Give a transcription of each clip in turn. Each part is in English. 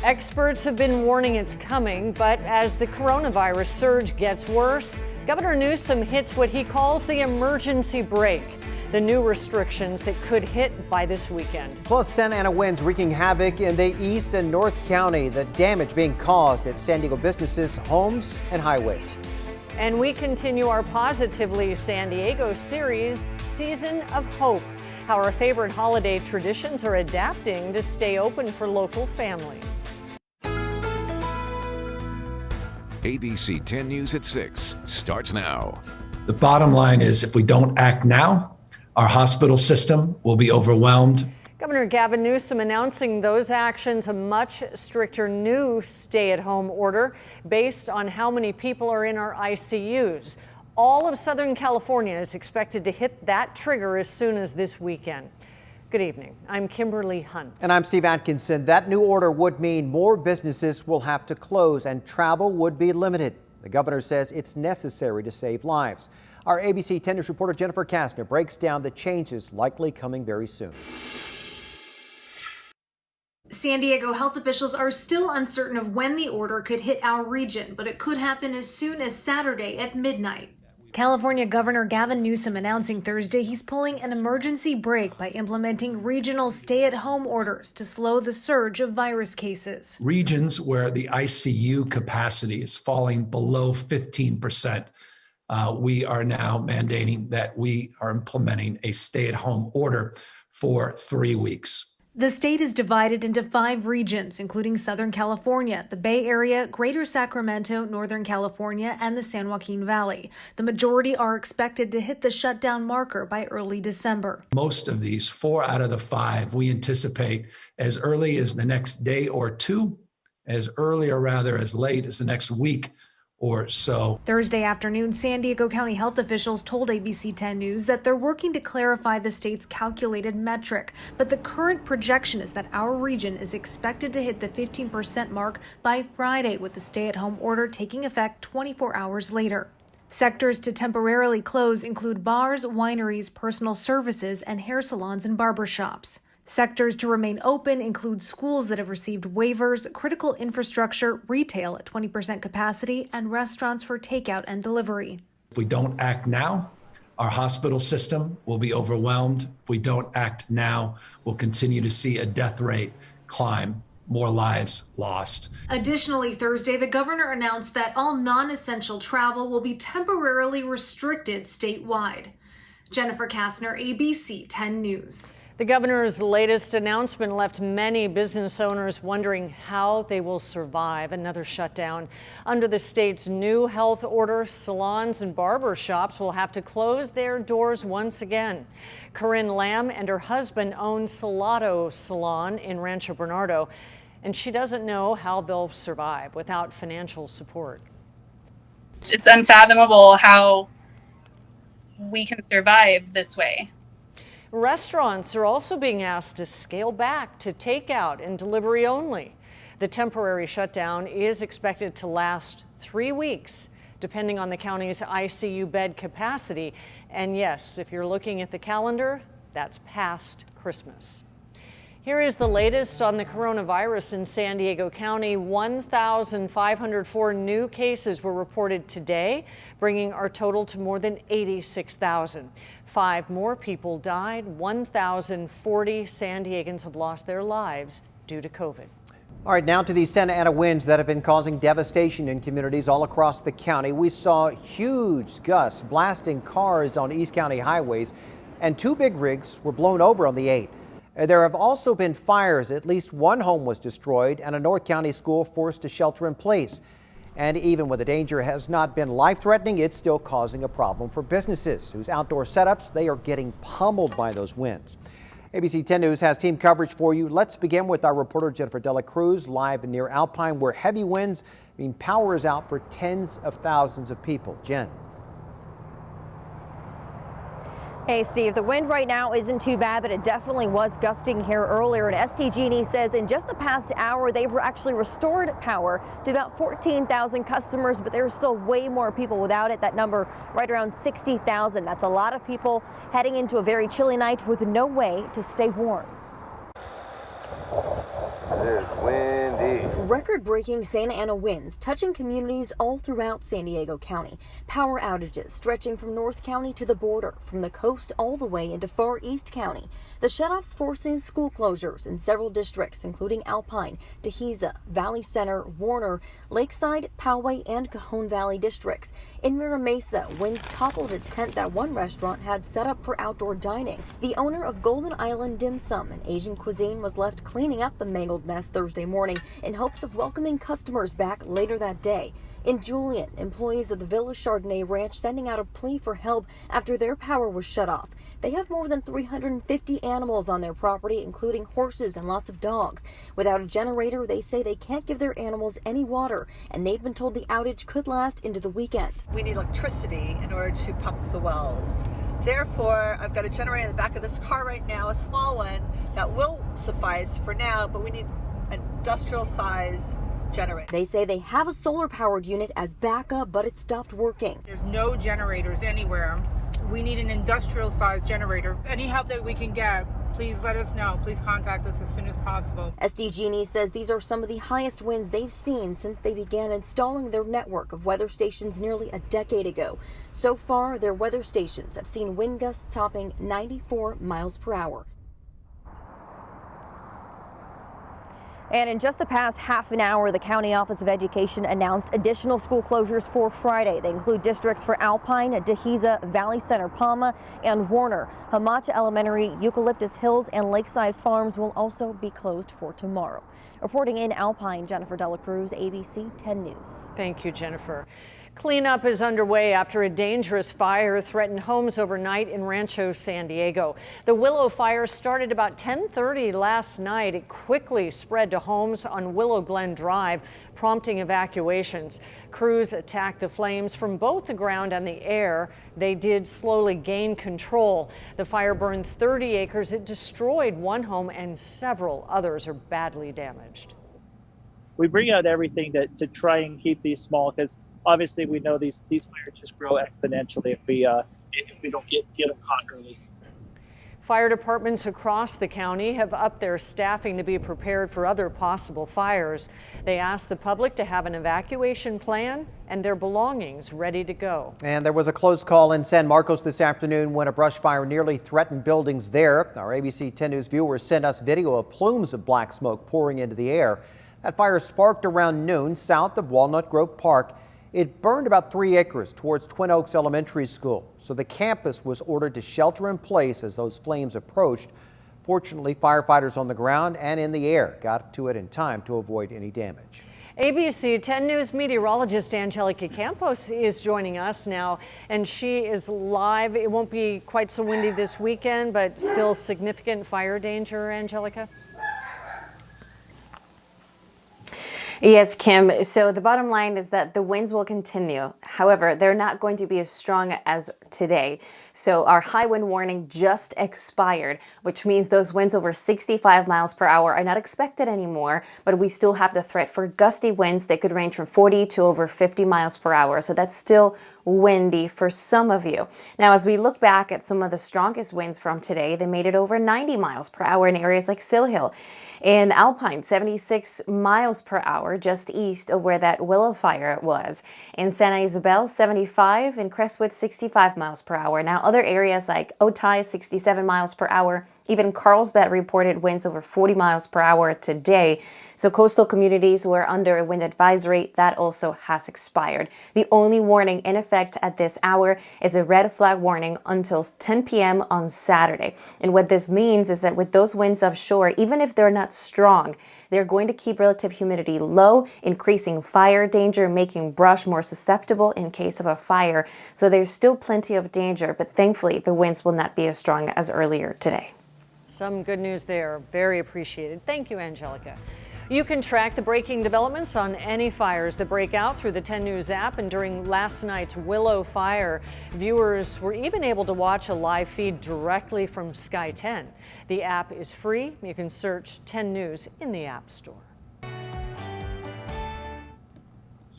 Experts have been warning it's coming, but as the coronavirus surge gets worse, Governor Newsom hits what he calls the emergency brake, the new restrictions that could hit by this weekend. Plus, Santa Ana winds wreaking havoc in the East and North County, the damage being caused at San Diego businesses, homes, and highways. And we continue our Positively San Diego series, Season of Hope, how our favorite holiday traditions are adapting to stay open for local families. ABC 10 News at 6 starts now. The bottom line is if we don't act now, our hospital system will be overwhelmed. Governor Gavin Newsom announcing those actions, a much stricter new stay-at-home order based on how many people are in our ICUs. All of Southern California is expected to hit that trigger as soon as this weekend. Good evening. I'm Kimberly Hunt. And I'm Steve Atkinson. That new order would mean more businesses will have to close and travel would be limited. The governor says it's necessary to save lives. Our ABC 10 News reporter Jennifer Kastner breaks down the changes likely coming very soon. San Diego health officials are still uncertain of when the order could hit our region, but it could happen as soon as Saturday at midnight. California Governor Gavin Newsom announcing Thursday he's pulling an emergency brake by implementing regional stay-at-home orders to slow the surge of virus cases. Regions where the ICU capacity is falling below 15%, we are now mandating that we are implementing a stay-at-home order for 3 weeks. The state is divided into 5 regions, including Southern California, the Bay Area, Greater Sacramento, Northern California, and the San Joaquin Valley. The majority are expected to hit the shutdown marker by early December. Most of these, 4 out of the 5, we anticipate as early as the next day or 2, as early or rather as late as the next week or so. Thursday afternoon, San Diego County health officials told ABC 10 News that they're working to clarify the state's calculated metric, but the current projection is that our region is expected to hit the 15% mark by Friday, with the stay-at-home order taking effect 24 hours later. Sectors to temporarily close include bars, wineries, personal services, and hair salons and barbershops. Sectors to remain open include schools that have received waivers, critical infrastructure, retail at 20% capacity, and restaurants for takeout and delivery. If we don't act now, our hospital system will be overwhelmed. If we don't act now, we'll continue to see a death rate climb, more lives lost. Additionally, Thursday, the governor announced that all non-essential travel will be temporarily restricted statewide. Jennifer Kastner, ABC 10 News. The governor's latest announcement left many business owners wondering how they will survive another shutdown. Under the state's new health order, salons and barber shops will have to close their doors once again. Corinne Lamb and her husband own Salado Salon in Rancho Bernardo, and she doesn't know how they'll survive without financial support. It's unfathomable how we can survive this way. Restaurants are also being asked to scale back to takeout and delivery only. The temporary shutdown is expected to last 3 weeks, depending on the county's ICU bed capacity. And yes, if you're looking at the calendar, that's past Christmas. Here is the latest on the coronavirus in San Diego County. 1,504 new cases were reported today, bringing our total to more than 86,000. 5 more people died. 1,040 San Diegans have lost their lives due to COVID. All right, now to these Santa Ana winds that have been causing devastation in communities all across the county. We saw huge gusts blasting cars on East County highways, and 2 big rigs were blown over on the 8. There have also been fires. At least 1 home was destroyed and a North County school forced to shelter in place. And even when the danger has not been life-threatening, it's still causing a problem for businesses whose outdoor setups, they are getting pummeled by those winds. ABC 10 News has team coverage for you. Let's begin with our reporter Jennifer Dela Cruz live near Alpine, where heavy winds mean power is out for tens of thousands of people. Jen. Hey Steve, the wind right now isn't too bad, but it definitely was gusting here earlier. And SDG&E says in just the past hour, they've actually restored power to about 14,000 customers, but there's still way more people without it. That number right around 60,000. That's a lot of people heading into a very chilly night with no way to stay warm. It is windy. Record-breaking Santa Ana winds touching communities all throughout San Diego County. Power outages stretching from North County to the border, from the coast all the way into Far East County. The shutoffs forcing school closures in several districts, including Alpine, Deheza, Valley Center, Warner, Lakeside, Poway, and Cajon Valley districts. In Mira Mesa, winds toppled a tent that one restaurant had set up for outdoor dining. The owner of Golden Island Dim Sum, an Asian cuisine, was left cleaning up the mangled mess Thursday morning in hopes of welcoming customers back later that day. In Julian, employees of the Villa Chardonnay Ranch sending out a plea for help after their power was shut off. They have more than 350 animals on their property, including horses and lots of dogs. Without a generator, they say they can't give their animals any water, and they've been told the outage could last into the weekend. We need electricity in order to pump the wells. Therefore, I've got a generator in the back of this car right now, a small one that will suffice for now, but we need an industrial size generator. They say they have a solar powered unit as backup, but it stopped working. There's no generators anywhere. We need an industrial size generator. Any help that we can get, please let us know. Please contact us as soon as possible. SDG&E says these are some of the highest winds they've seen since they began installing their network of weather stations nearly a decade ago. So far, their weather stations have seen wind gusts topping 94 miles per hour. And in just the past half an hour, the County Office of Education announced additional school closures for Friday. They include districts for Alpine, Deheza, Valley Center, Palma, and Warner. Hamacha Elementary, Eucalyptus Hills, and Lakeside Farms will also be closed for tomorrow. Reporting in Alpine, Jennifer Dela Cruz, ABC 10 News. Thank you, Jennifer. Cleanup is underway after a dangerous fire threatened homes overnight in Rancho San Diego. The Willow fire started about 10:30 last night. It quickly spread to homes on Willow Glen Drive, prompting evacuations. Crews attacked the flames from both the ground and the air. They did slowly gain control. The fire burned 30 acres. It destroyed one home and several others are badly damaged. We bring out everything to try and keep these small, because obviously we know these fires just grow exponentially if we don't get them caught early. Fire departments across the county have upped their staffing to be prepared for other possible fires. They asked the public to have an evacuation plan and their belongings ready to go. And there was a close call in San Marcos this afternoon when a brush fire nearly threatened buildings there. Our ABC 10 News viewers sent us video of plumes of black smoke pouring into the air. That fire sparked around noon south of Walnut Grove Park. It burned about 3 acres towards Twin Oaks Elementary School, so the campus was ordered to shelter in place as those flames approached. Fortunately, firefighters on the ground and in the air got to it in time to avoid any damage. ABC 10 News meteorologist Angelica Campos is joining us now, and she is live. It won't be quite so windy this weekend, but still significant fire danger, Angelica? Yes, Kim. So the bottom line is that the winds will continue. However, they're not going to be as strong as today. So our high wind warning just expired, which means those winds over 65 miles per hour are not expected anymore, but we still have the threat for gusty winds. They could range from 40 to over 50 miles per hour. So that's still windy for some of you. Now, as we look back at some of the strongest winds from today, they made it over 90 miles per hour in areas like Sill Hill. In Alpine, 76 miles per hour just east of where that Willow fire was. In Santa Isabel, 75. In Crestwood, 65 miles per hour. Now, other areas like OUTAGES, 67 miles per hour. Even Carlsbad reported winds over 40 miles per hour today. So coastal communities were under a wind advisory. That also has expired. The only warning in effect at this hour is a red flag warning until 10 p.m. on Saturday. And what this means is that with those winds offshore, even if they're not strong, they're going to keep relative humidity low, increasing fire danger, making brush more susceptible in case of a fire. So there's still plenty of danger, but thankfully the winds will not be as strong as earlier today. Some good news there. Very appreciated. Thank you, Angelica. You can track the breaking developments on any fires that break out through the 10 News app, and during last night's Willow fire, viewers were even able to watch a live feed directly from Sky 10. The app is free. You can search 10 News in the App Store.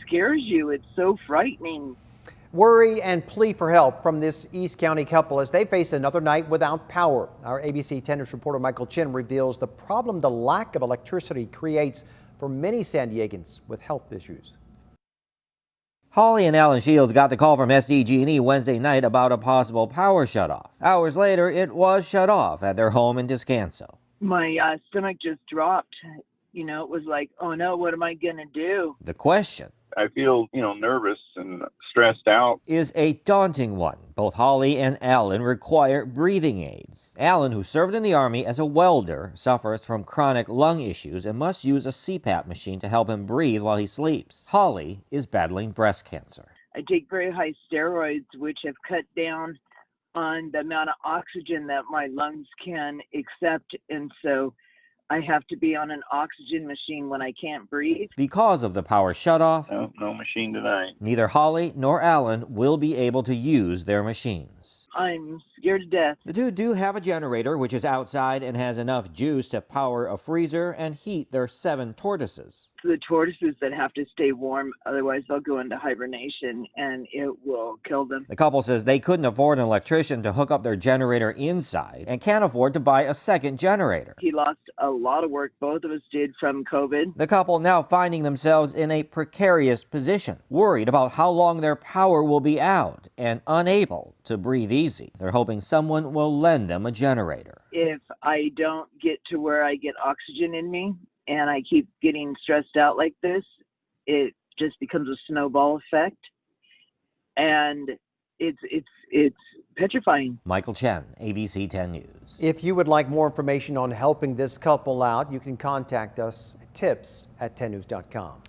Scares you. It's so frightening. Worry and plea for help from this East County couple as they face another night without power. Our ABC 10 News reporter Michael Chin reveals the problem the lack of electricity creates for many San Diegans with health issues. Holly and Alan Shields got the call from SDG&E Wednesday night about a possible power shutoff. Hours later, it was shut off at their home in Descanso. My stomach just dropped. You know, it was like, oh no, what am I going to do? The question, I feel, nervous and stressed out. is a daunting one. Both Holly and Alan require breathing aids. Alan, who served in the Army as a welder, suffers from chronic lung issues and must use a CPAP machine to help him breathe while he sleeps. Holly is battling breast cancer. I take very high steroids, which have cut down on the amount of oxygen that my lungs can accept, and so I have to be on an oxygen machine when I can't breathe. Because of the power shutoff, No machine tonight. neither Holly nor Alan will be able to use their machines. I'm scared to death. The two do have a generator, which is outside and has enough juice to power a freezer and heat their 7 tortoises. The tortoises that have to stay warm, otherwise they'll go into hibernation and it will kill them. The couple says they couldn't afford an electrician to hook up their generator inside and can't afford to buy a second generator. He lost a lot of work, both of us did, from COVID. The couple now finding themselves in a precarious position, worried about how long their power will be out and unable to breathe easy. They're hoping someone will lend them a generator. If I don't get to where I get oxygen in me and I keep getting stressed out like this, it just becomes a snowball effect. And it's petrifying. Michael Chen, ABC 10 News. If you would like more information on helping this couple out, you can contact us at tips@10news.com.